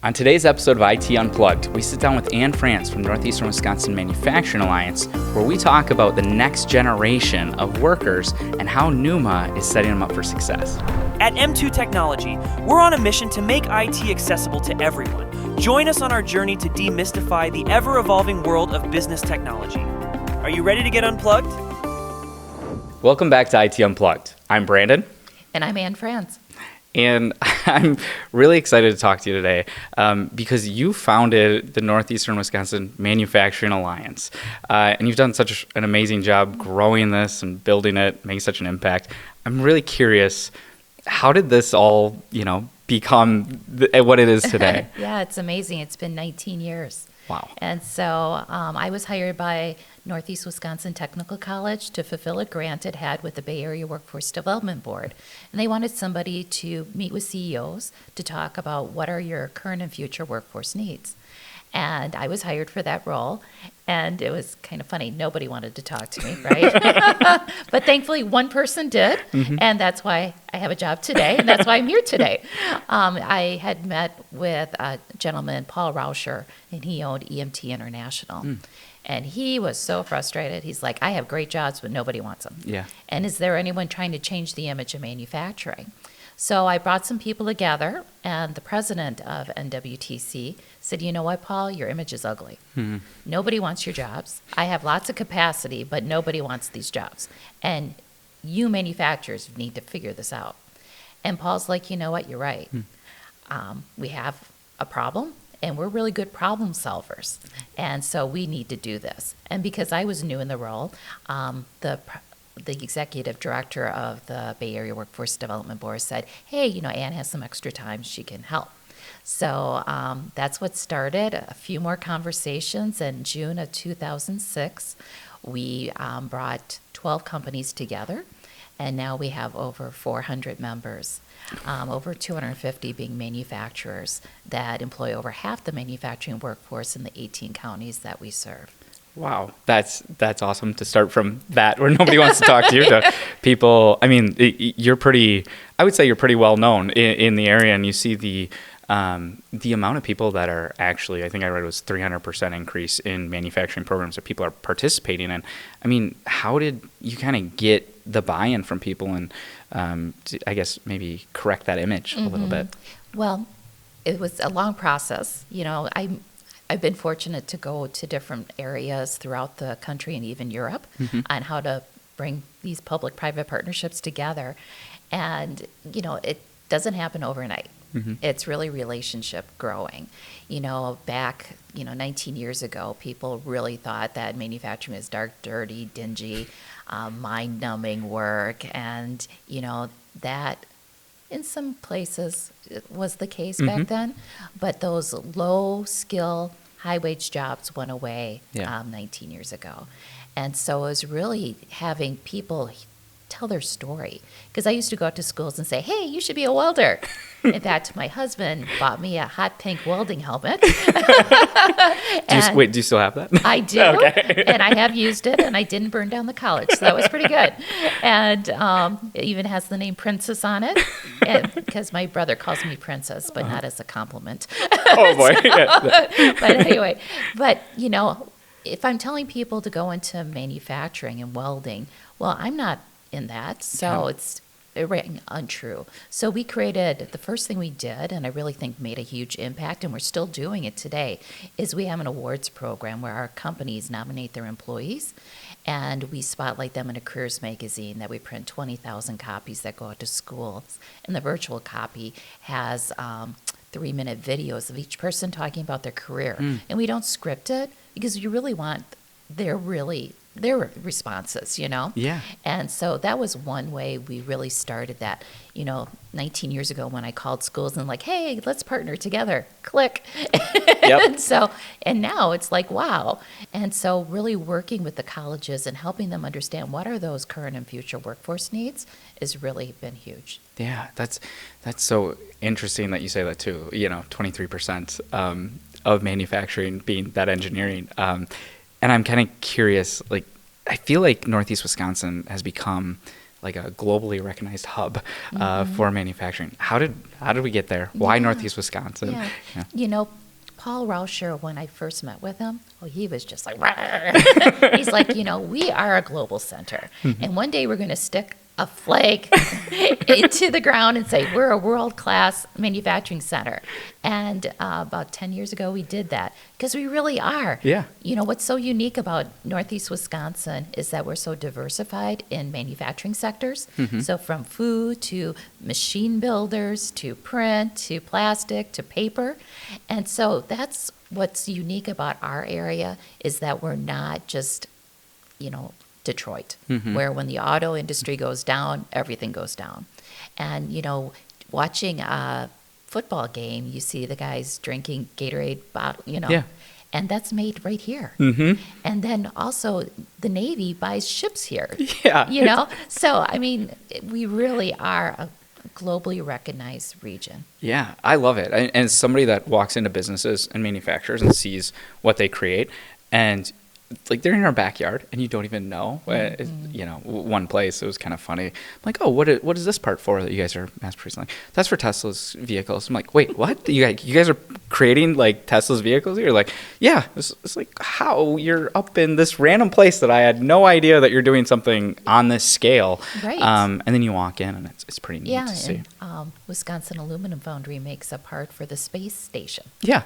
On today's episode of IT Unplugged, we sit down with Ann Franz from Northeastern Wisconsin Manufacturing Alliance, where we talk about the next generation of workers and how NEWMA is setting them up for success. At M2 Technology, we're on a mission to make IT accessible to everyone. Join us on our journey to demystify the ever-evolving world of business technology. Are you ready to get unplugged? Welcome back to IT Unplugged. I'm Brandon. And I'm Ann Franz. And I'm really excited to talk to you today because you founded the Northeastern Wisconsin Manufacturing Alliance. And you've done such an amazing job growing this and building it, making such an impact. I'm really curious, how did this all, become what it is today? Yeah, it's amazing. It's been 19 years. Wow. And so I was hired by Northeast Wisconsin Technical College to fulfill a grant it had with the Bay Area Workforce Development Board. And they wanted somebody to meet with CEOs to talk about what are your current and future workforce needs. And I was hired for that role. And it was kind of funny. Nobody wanted to talk to me, right? But thankfully, one person did. Mm-hmm. And that's why I have a job today. And that's why I'm here today. I had met with a gentleman, Paul Rauscher, and he owned EMT International. Mm. And he was so frustrated. He's like, I have great jobs, but nobody wants them. Yeah. And is there anyone trying to change the image of manufacturing? So I brought some people together, and the president of NWTC said, you know what, Paul, your image is ugly. Mm-hmm. Nobody wants your jobs. I have lots of capacity, but nobody wants these jobs. And you manufacturers need to figure this out. And Paul's like, you know what, you're right. We have a problem, and we're really good problem solvers. And so we need to do this. And because I was new in the role, the executive director of the Bay Area Workforce Development Board said, hey, Ann has some extra time, she can help. So that's what started. A few more conversations. In June of 2006, we brought 12 companies together, and now we have over 400 members, over 250 being manufacturers that employ over half the manufacturing workforce in the 18 counties that we serve. Wow, that's awesome to start from that where nobody wants to talk to you to people. I mean, I would say you're pretty well known in the area, and you see the amount of people that are actually, I think I read it was 300% increase in manufacturing programs that people are participating in. I mean, how did you kind of get the buy-in from people and I guess maybe correct that image a little bit? Well, it was a long process. I've been fortunate to go to different areas throughout the country and even Europe on how to bring these public-private partnerships together. And, it doesn't happen overnight. Mm-hmm. It's really relationship growing. Back, 19 years ago, people really thought that manufacturing was dark, dirty, dingy, mind-numbing work. And, that in some places it was the case back then, but those low-skill, high-wage jobs went away 19 years ago. And so it was really having people tell their story. Because I used to go out to schools and say, hey, you should be a welder. In fact, my husband bought me a hot pink welding helmet. Do you still have that? I do, okay. And I have used it, and I didn't burn down the college, so that was pretty good. And it even has the name Princess on it, because my brother calls me Princess, but not as a compliment. Oh, boy. But anyway, if I'm telling people to go into manufacturing and welding, well, I'm not in that, so it's untrue. So we created, the first thing we did, and I really think made a huge impact, and we're still doing it today, is we have an awards program where our companies nominate their employees, and we spotlight them in a careers magazine that we print 20,000 copies that go out to schools. And the virtual copy has 3-minute videos of each person talking about their career. And we don't script it because you really want their responses, Yeah. And so that was one way we really started that. 19 years ago when I called schools and hey, let's partner together, click. Yep. and now it's like, wow. And so really working with the colleges and helping them understand what are those current and future workforce needs has really been huge. Yeah, that's so interesting that you say that too. 23% of manufacturing being that engineering. And I'm kind of curious, I feel like Northeast Wisconsin has become like a globally recognized hub for manufacturing. How did we get there? Why Northeast Wisconsin? Yeah. Yeah. You know, Paul Rauscher, when I first met with him, he was just like, "Rah." He's like, we are a global center. And one day we're going to stick a flag into the ground and say, we're a world-class manufacturing center. And about 10 years ago, we did that because we really are. Yeah. What's so unique about Northeast Wisconsin is that we're so diversified in manufacturing sectors. So from food to machine builders to print to plastic to paper. And so that's what's unique about our area is that we're not just, Detroit, where when the auto industry goes down, everything goes down. And, watching a football game, you see the guys drinking Gatorade bottle, Yeah. and that's made right here. And then also the Navy buys ships here. Yeah. So, we really are a globally recognized region. Yeah, I love it. And as somebody that walks into businesses and manufacturers and sees what they create, and like they're in our backyard and you don't even know, one place, it was kind of funny. I'm like, oh, what is this part for that you guys are mass producing? Like, that's for Tesla's vehicles. I'm like, wait, what? You guys are creating like Tesla's vehicles? You're like, yeah. It's like, how? You're up in this random place that I had no idea that you're doing something on this scale. Right. And then you walk in and it's pretty neat to see. And Wisconsin Aluminum Foundry makes a part for the space station. Yeah.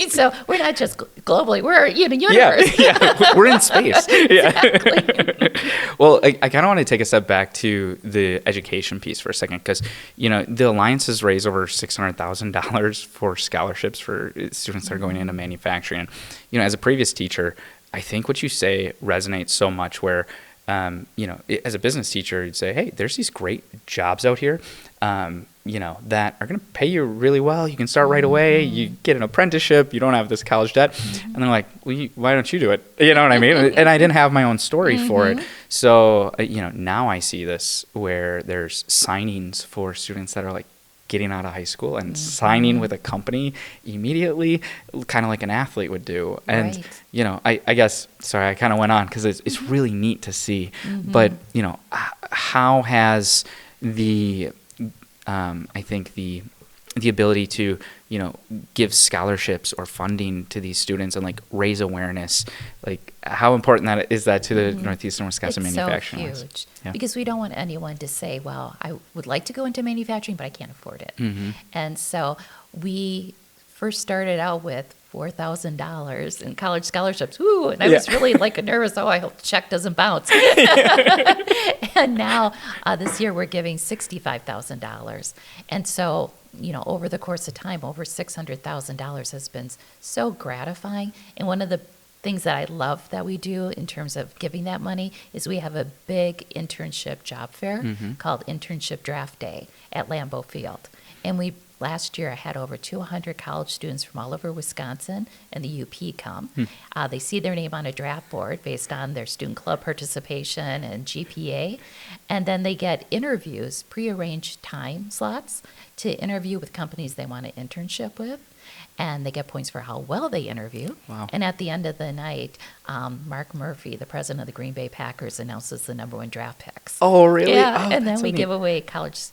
So we're not just globally, we're in the universe. Yeah. We're in space. Exactly. Well, I kind of want to take a step back to the education piece for a second because, the Alliance has raised over $600,000 for scholarships for students that are going into manufacturing. And, as a previous teacher, I think what you say resonates so much where, as a business teacher, you'd say, hey, there's these great jobs out here, that are going to pay you really well. You can start right away. You get an apprenticeship. You don't have this college debt. And they're like, well, why don't you do it? You know what I mean? And I didn't have my own story for it. So, now I see this where there's signings for students that are like getting out of high school and signing with a company immediately, kind of like an athlete would do. And, I guess, sorry, I kind of went on because it's really neat to see. But, how has I think the ability to, give scholarships or funding to these students and like raise awareness, like how important is that to the Northeastern Wisconsin manufacturing? It's so huge because we don't want anyone to say, well, I would like to go into manufacturing, but I can't afford it. And so we first started out with $4,000 in college scholarships. Ooh, and I was really like nervous. Oh, I hope the check doesn't bounce. And now this year we're giving $65,000. And so, over the course of time, over $600,000 has been so gratifying. And one of the things that I love that we do in terms of giving that money is we have a big internship job fair called Internship Draft Day at Lambeau Field. And last year, I had over 200 college students from all over Wisconsin and the UP come. They see their name on a draft board based on their student club participation and GPA. And then they get interviews, prearranged time slots to interview with companies they want to internship with. And they get points for how well they interview. Wow. And at the end of the night, Mark Murphy, the president of the Green Bay Packers, announces the #1 draft picks. Oh, really? Yeah, Oh, and then we give away college,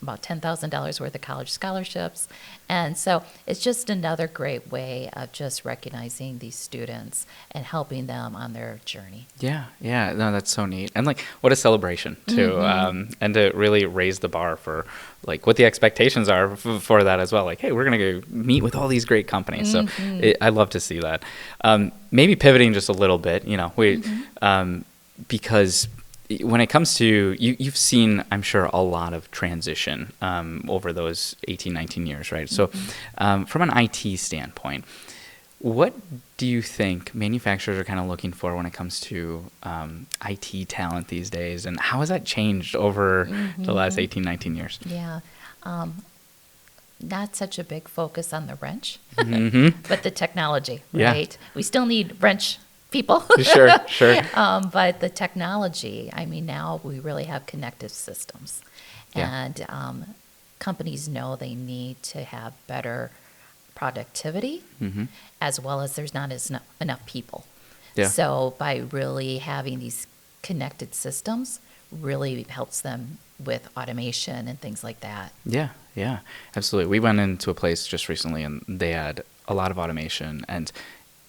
about $10,000 worth of college scholarships. And so it's just another great way of just recognizing these students and helping them on their journey. Yeah. No, that's so neat. And like, what a celebration too. And to really raise the bar for like what the expectations are for that as well. Like, hey, we're going to go meet with all these great companies. So I love to see that. Maybe pivoting just a little bit, because when it comes to, you've seen, I'm sure, a lot of transition over those 18, 19 years, right? So from an IT standpoint, what do you think manufacturers are kind of looking for when it comes to IT talent these days? And how has that changed over the last 18, 19 years? Yeah. Not such a big focus on the wrench, but the technology, right? Yeah. We still need wrench people. Sure. But the technology, now we really have connected systems. And companies know they need to have better productivity as well as there's not enough people. Yeah. So by really having these connected systems, really helps them with automation and things like that. Yeah, absolutely. We went into a place just recently, and they had a lot of automation, and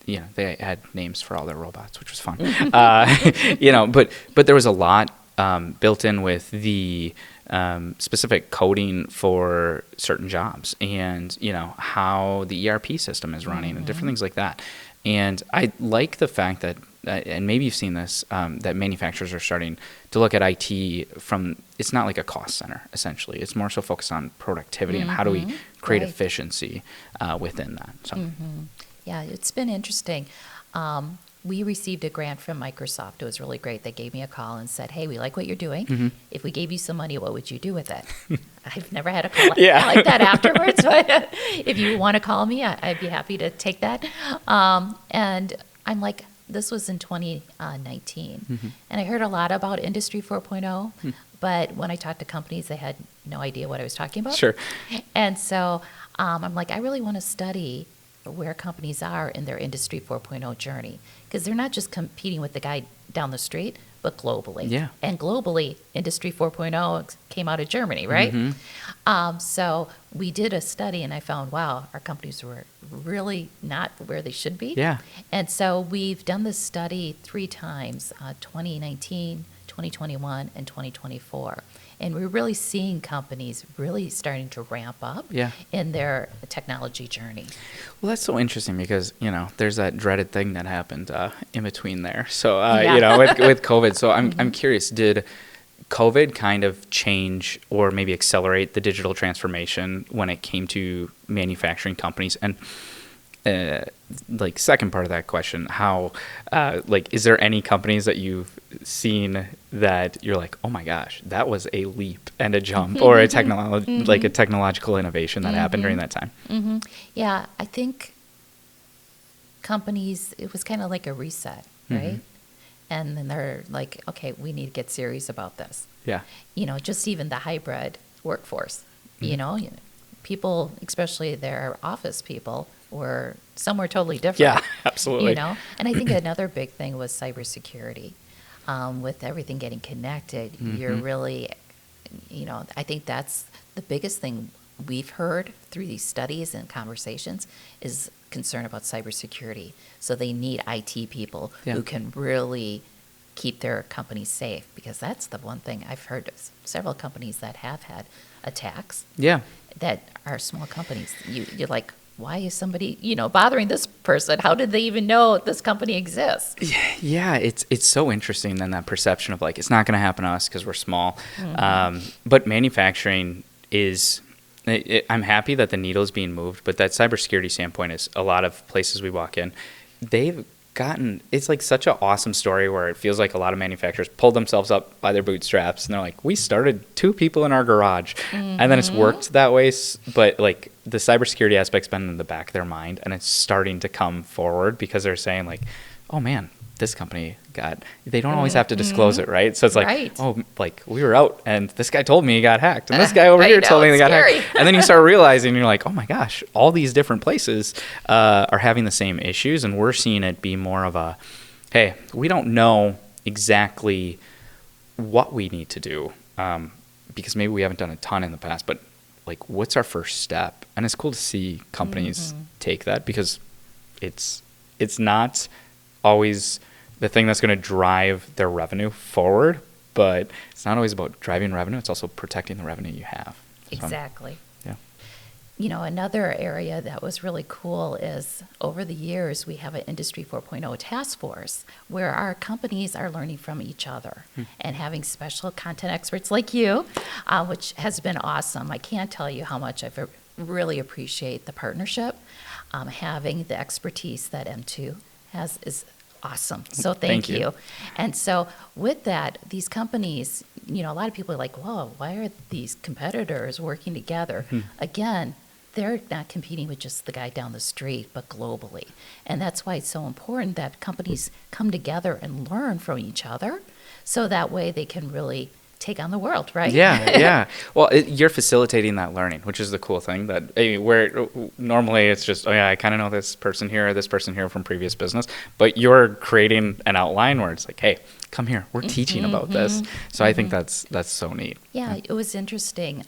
they had names for all their robots, which was fun. But there was a lot built in with the specific coding for certain jobs, and how the ERP system is running, and different things like that. And I like the fact that, and maybe you've seen this, that manufacturers are starting to look at IT from, it's not like a cost center, essentially. It's more so focused on productivity and how do we create efficiency within that. So. Yeah, it's been interesting. We received a grant from Microsoft. It was really great. They gave me a call and said, hey, we like what you're doing. If we gave you some money, what would you do with it? I've never had a call like that afterwards. But if you want to call me, I'd be happy to take that. And I'm like, this was in 2019. And I heard a lot about Industry 4.0. But when I talked to companies, they had no idea what I was talking about. Sure. And so I'm like, I really want to study where companies are in their Industry 4.0 journey, because they're not just competing with the guy down the street, but globally. Yeah. And globally, Industry 4.0 came out of Germany, right? So we did a study, and I found, wow, our companies were really not where they should be. Yeah. And so we've done this study 3 times, 2019, 2021, and 2024. And we're really seeing companies really starting to ramp up in their technology journey. Well, that's so interesting because, there's that dreaded thing that happened in between there. So, with COVID. So I'm curious, did COVID kind of change or maybe accelerate the digital transformation when it came to manufacturing companies? And second part of that question, how, is there any companies that you've seen that you're like, oh my gosh, that was a leap and a jump, or a technological innovation that happened during that time? Yeah, I think companies, it was kind of like a reset, right? And then they're like, okay, we need to get serious about this. Yeah. Just even the hybrid workforce, people, especially their office people, were somewhere totally different. Yeah, absolutely. And I think another big thing was cybersecurity. With everything getting connected, you're really, I think that's the biggest thing we've heard through these studies and conversations is concern about cybersecurity. So they need IT people who can really keep their companies safe, because that's the one thing I've heard of several companies that have had attacks. Yeah. That are small companies. You're like, why is somebody, bothering this person? How did they even know this company exists? Yeah, it's so interesting then, that perception of it's not going to happen to us because we're small. But manufacturing is, I'm happy that the needle is being moved, but that cybersecurity standpoint is a lot of places we walk in. They've gotten, it's such an awesome story where it feels like a lot of manufacturers pulled themselves up by their bootstraps, and they're like, we started 2 people in our garage, and then it's worked that way. But the cybersecurity aspect's been in the back of their mind, and it's starting to come forward because they're saying oh man, this company they don't always have to disclose it, right? So it's we were out and this guy told me he got hacked, and this guy over here told me they got hacked. And then you start realizing, you're like, oh my gosh, all these different places are having the same issues, and we're seeing it be more of a, hey, we don't know exactly what we need to do because maybe we haven't done a ton in the past, but what's our first step? And it's cool to see companies take that, because it's not always the thing that's going to drive their revenue forward, but it's not always about driving revenue. It's also protecting the revenue you have. Exactly. Yeah. Another area that was really cool is over the years, we have an Industry 4.0 task force where our companies are learning from each other and having special content experts like you, which has been awesome. I can't tell you how much I really appreciate the partnership. Having the expertise that M2 has is awesome. So thank you. And so with that, these companies, a lot of people are like, whoa, why are these competitors working together? Again, they're not competing with just the guy down the street, but globally. And that's why it's so important that companies come together and learn from each other, so that way they can really take on the world, right? Yeah, yeah. Well, you're facilitating that learning, which is the cool thing. That where normally it's just, oh yeah, I kind of know this person here from previous business, but you're creating an outline where it's like, hey, come here, we're teaching about this. So I think that's so neat. Yeah, it was interesting.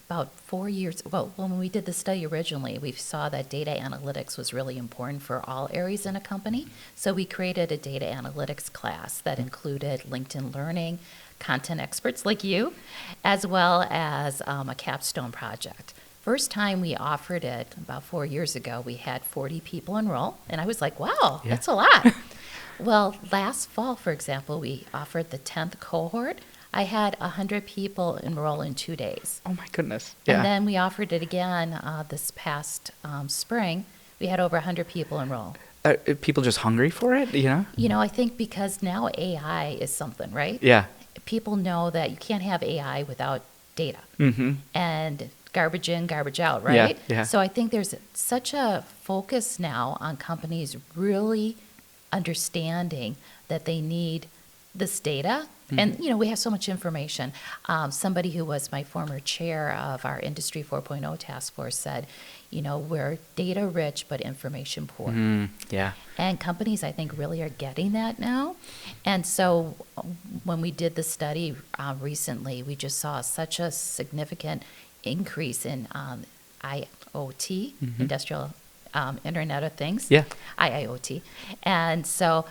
About 4 years, well, when we did the study originally, we saw that data analytics was really important for all areas in a company. So we created a data analytics class that included LinkedIn Learning, content experts like you, as well as a capstone project. First time we offered it, about 4 years ago, we had 40 people enroll, and I was like, wow, that's a lot. Well, last fall, for example, we offered the 10th cohort. I had 100 people enroll in 2 days. Oh my goodness. Yeah. And then we offered it again this past spring. We had over 100 people enroll. People just hungry for it, you know? You know, I think because now AI is something, right? Yeah. People know that you can't have AI without data. And garbage in, garbage out, right? Yeah, yeah. So I think there's such a focus now on companies really understanding that they need this data. And, you know, we have so much information. Somebody who was my former chair of our Industry 4.0 task force said, you know, we're data rich but information poor. Yeah. And companies, I think, really are getting that now. And so when we did the study recently, we just saw such a significant increase in IoT, Industrial Internet of Things, Yeah. IIoT. And so,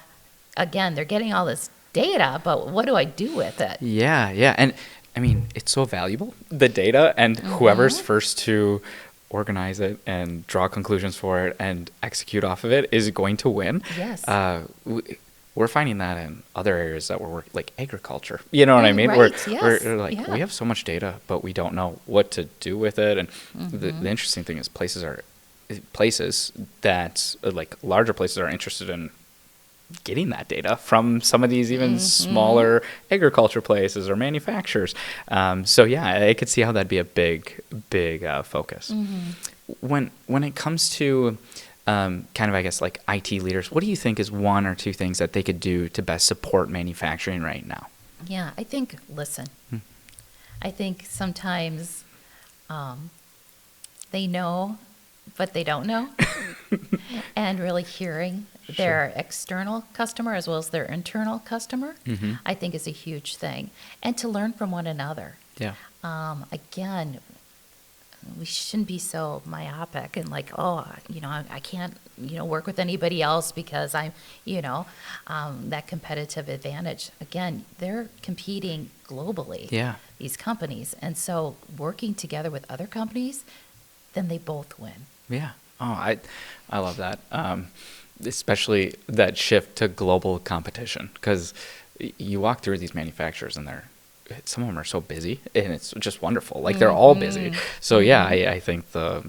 again, they're getting all this data, but what do I do with it? Yeah, yeah. And I mean, it's so valuable, the data, and whoever's first to organize it and draw conclusions for it and execute off of it is going to win. Yes. We're finding that in other areas that we're working, like agriculture. You know what I mean? Right, We're like, yeah. we have so much data, but we don't know what to do with it. And the interesting thing is places that, like larger places, are interested in getting that data from some of these even smaller agriculture places or manufacturers. So yeah, I could see how that'd be a big focus. When it comes to kind of, I guess, like IT leaders, what do you think is one or two things that they could do to best support manufacturing right now? Yeah, I think listen. I think sometimes they know, but they don't know. And really hearing their external customer as well as their internal customer, I think is a huge thing. And to learn from one another. Yeah. Again, we shouldn't be so myopic and like, oh, you know, I can't, you know, work with anybody else because I'm, you know, that competitive advantage. Again, they're competing globally, these companies. And so working together with other companies, then they both win. Yeah. Oh, I love that. Especially that shift to global competition, because you walk through these manufacturers and some of them are so busy, and it's just wonderful. Like they're all busy. So yeah, I think hey,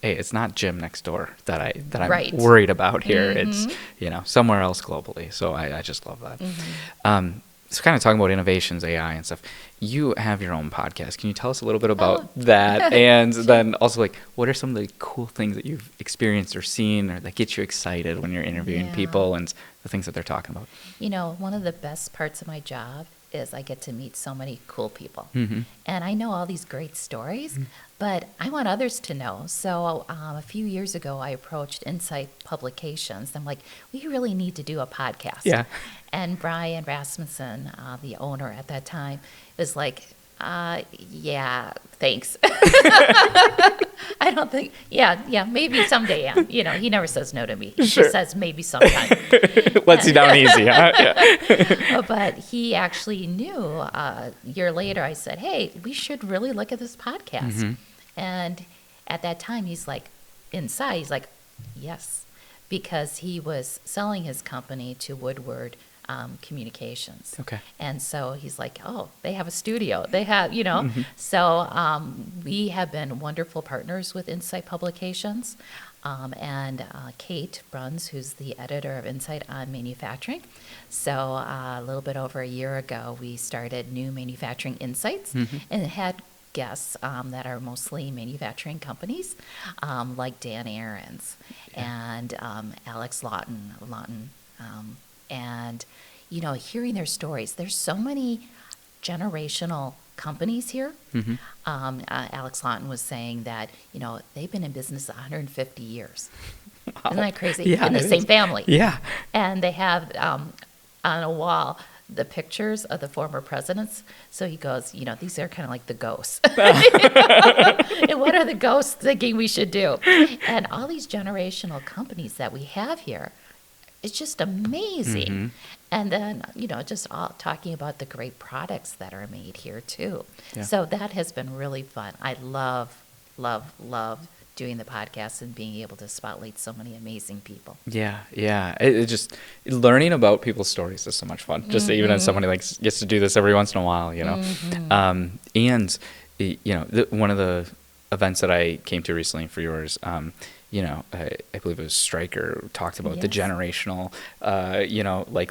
it's not Jim next door that I'm worried about here. It's, you know, somewhere else globally. So I just love that. So kind of talking about innovations, AI and stuff, you have your own podcast. Can you tell us a little bit about that? And then also, like, what are some of the cool things that you've experienced or seen or that get you excited when you're interviewing people and the things that they're talking about? You know, one of the best parts of my job is I get to meet so many cool people. And I know all these great stories, but I want others to know. So a few years ago, I approached Insight Publications. I'm like, we really need to do a podcast. Yeah. And Brian Rasmussen, the owner at that time, was like, yeah, thanks. I don't think, maybe someday, Ann. You know, he never says no to me. He just says maybe sometime. Lets you down easy, huh? Yeah. But he actually knew a year later, I said, hey, we should really look at this podcast. And at that time, he's like, yes, because he was selling his company to Woodward Communications. Okay. And so he's like, oh, they have a studio. They have, you know. So we have been wonderful partners with Insight Publications. And Kate Bruns, who's the editor of Insight on Manufacturing. So a little bit over a year ago, we started New Manufacturing Insights, and it had guests that are mostly manufacturing companies, like Dan Ahrens and Alex Lawton, and, you know, hearing their stories. There's so many generational companies here. Mm-hmm. Alex Lawton was saying that, they've been in business 150 years. Wow. Isn't that crazy? Yeah, in the it same is. family. Yeah. And they have on a wall the pictures of the former presidents. So he goes, these are kind of like the ghosts. And what are the ghosts thinking we should do? And all these generational companies that we have here, it's just amazing. Mm-hmm. And then, just all talking about the great products that are made here too. Yeah. So that has been really fun. I love, love, love doing the podcast and being able to spotlight so many amazing people. Yeah. It just learning about people's stories is so much fun. Just even as somebody gets to do this every once in a while, And one of the events that I came to recently for yours, I believe it was Stryker talked about the generational,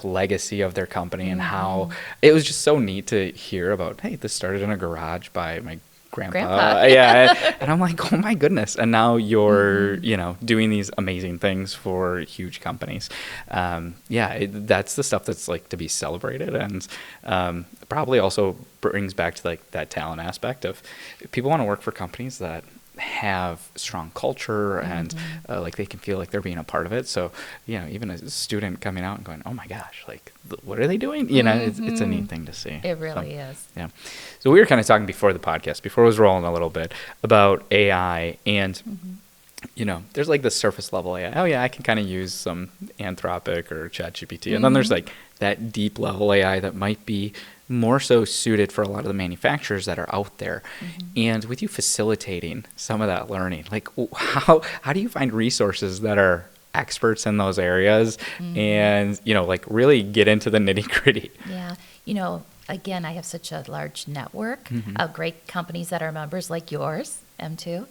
legacy of their company and how it was just so neat to hear about. Hey, this started in a garage by my grandpa. Yeah. And I'm like, oh my goodness. And now you're, doing these amazing things for huge companies. That's the stuff that's like to be celebrated. And probably also brings back to like that talent aspect of people want to work for companies that have strong culture and like they can feel like they're being a part of it. So, even a student coming out and going, oh my gosh, like what are they doing? It's a neat thing to see. It really is. Yeah. So we were kind of talking before the podcast, before it was rolling a little bit about AI and, there's like the surface level AI. Oh yeah, I can kind of use some Anthropic or ChatGPT. And then there's like that deep level AI that might be more so suited for a lot of the manufacturers that are out there. And with you facilitating some of that learning, like how do you find resources that are experts in those areas and, like really get into the nitty gritty? Yeah. Again, I have such a large network of great companies that are members like yours, M2.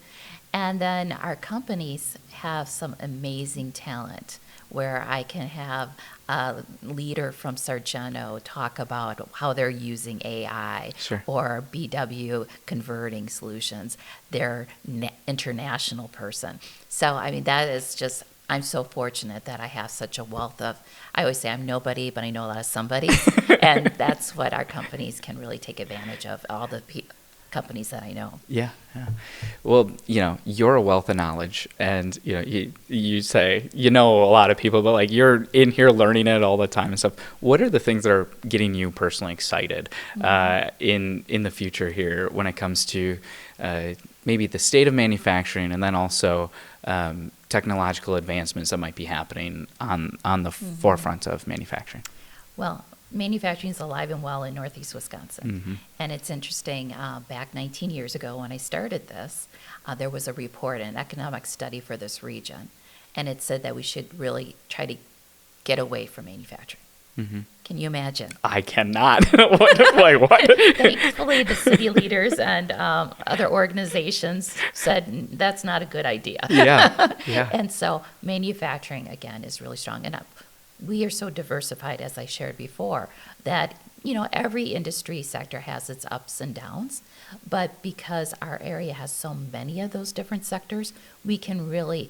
And then our companies have some amazing talent where I can have a leader from Sargento talk about how they're using AI or BW converting solutions, their international person. So, that is just, I'm so fortunate that I have such a wealth of, I always say I'm nobody, but I know a lot of somebodies. And that's what our companies can really take advantage of, all the companies that I know. Yeah. Well, you're a wealth of knowledge and, you say, a lot of people, but like you're in here learning it all the time and stuff. What are the things that are getting you personally excited in the future here when it comes to maybe the state of manufacturing and then also technological advancements that might be happening on the forefront of manufacturing? Well, manufacturing is alive and well in Northeast Wisconsin. And it's interesting, back 19 years ago when I started this, there was a report, an economic study for this region, and it said that we should really try to get away from manufacturing. Can you imagine? I cannot. What? Thankfully, the city leaders and other organizations said that's not a good idea. Yeah. And so manufacturing, again, is really strong. And we are so diversified, as I shared before, that every industry sector has its ups and downs. But because our area has so many of those different sectors, we can really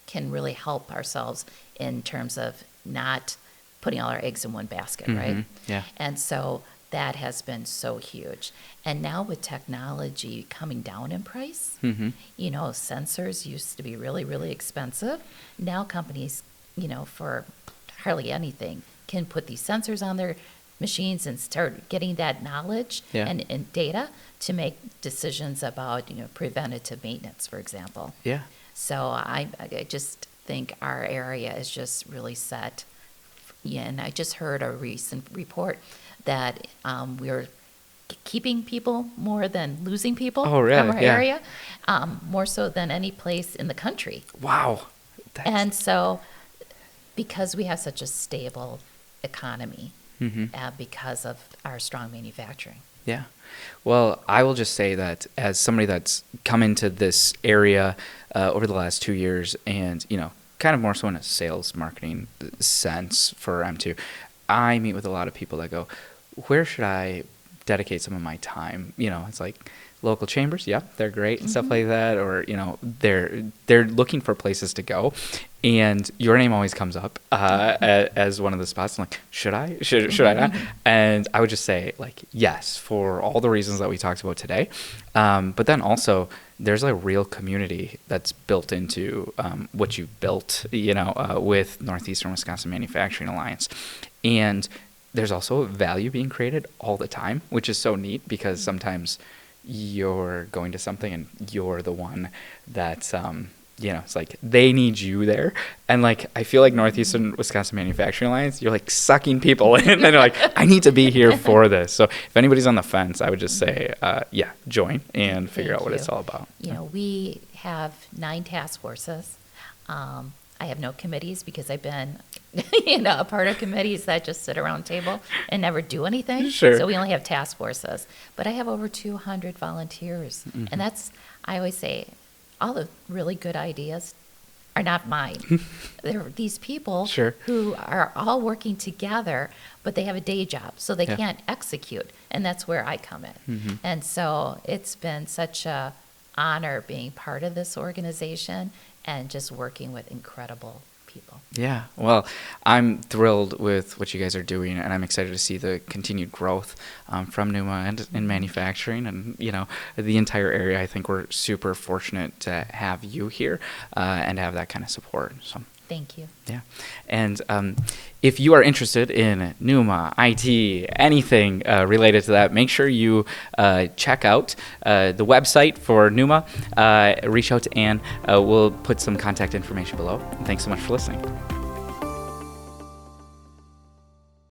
can really help ourselves in terms of not putting all our eggs in one basket, right? Yeah. And so that has been so huge. And now with technology coming down in price, sensors used to be really, really expensive. Now companies, for hardly anything, can put these sensors on their machines and start getting that knowledge and data to make decisions about, preventative maintenance, for example. Yeah. So I just think our area is just really set. And I just heard a recent report that we're keeping people more than losing people from our area, more so than any place in the country. Wow. And so because we have such a stable economy, because of our strong manufacturing. Yeah. Well, I will just say that as somebody that's come into this area over the last 2 years and, kind of more so in a sales marketing sense for M2, I meet with a lot of people that go, where should I dedicate some of my time? It's like local chambers, yeah, they're great and stuff like that, or they're looking for places to go, and your name always comes up as one of the spots. I'm like, should I not? And I would just say like yes for all the reasons that we talked about today, but then also there's a real community that's built into what you've built, with Northeastern Wisconsin Manufacturing Alliance, and there's also value being created all the time, which is so neat because sometimes you're going to something and you're the one that's, it's like they need you there. And like, I feel like Northeastern Wisconsin Manufacturing Alliance, you're like sucking people in and they're like, I need to be here for this. So if anybody's on the fence, I would just say, join and figure out what it's all about. We have 9 task forces. I have no committees because I've been, a part of committees that just sit around a table and never do anything. Sure. So we only have task forces. But I have over 200 volunteers. And I always say, all the really good ideas are not mine. They're these people who are all working together, but they have a day job, so they can't execute. And that's where I come in. And so it's been such a honor being part of this organization and just working with incredible people. Yeah, well, I'm thrilled with what you guys are doing, and I'm excited to see the continued growth from NEWMA and in manufacturing, and the entire area. I think we're super fortunate to have you here and have that kind of support. So. Thank you. Yeah. And if you are interested in NEWMA, IT, anything related to that, make sure you check out the website for NEWMA. Reach out to Ann. We'll put some contact information below. And thanks so much for listening.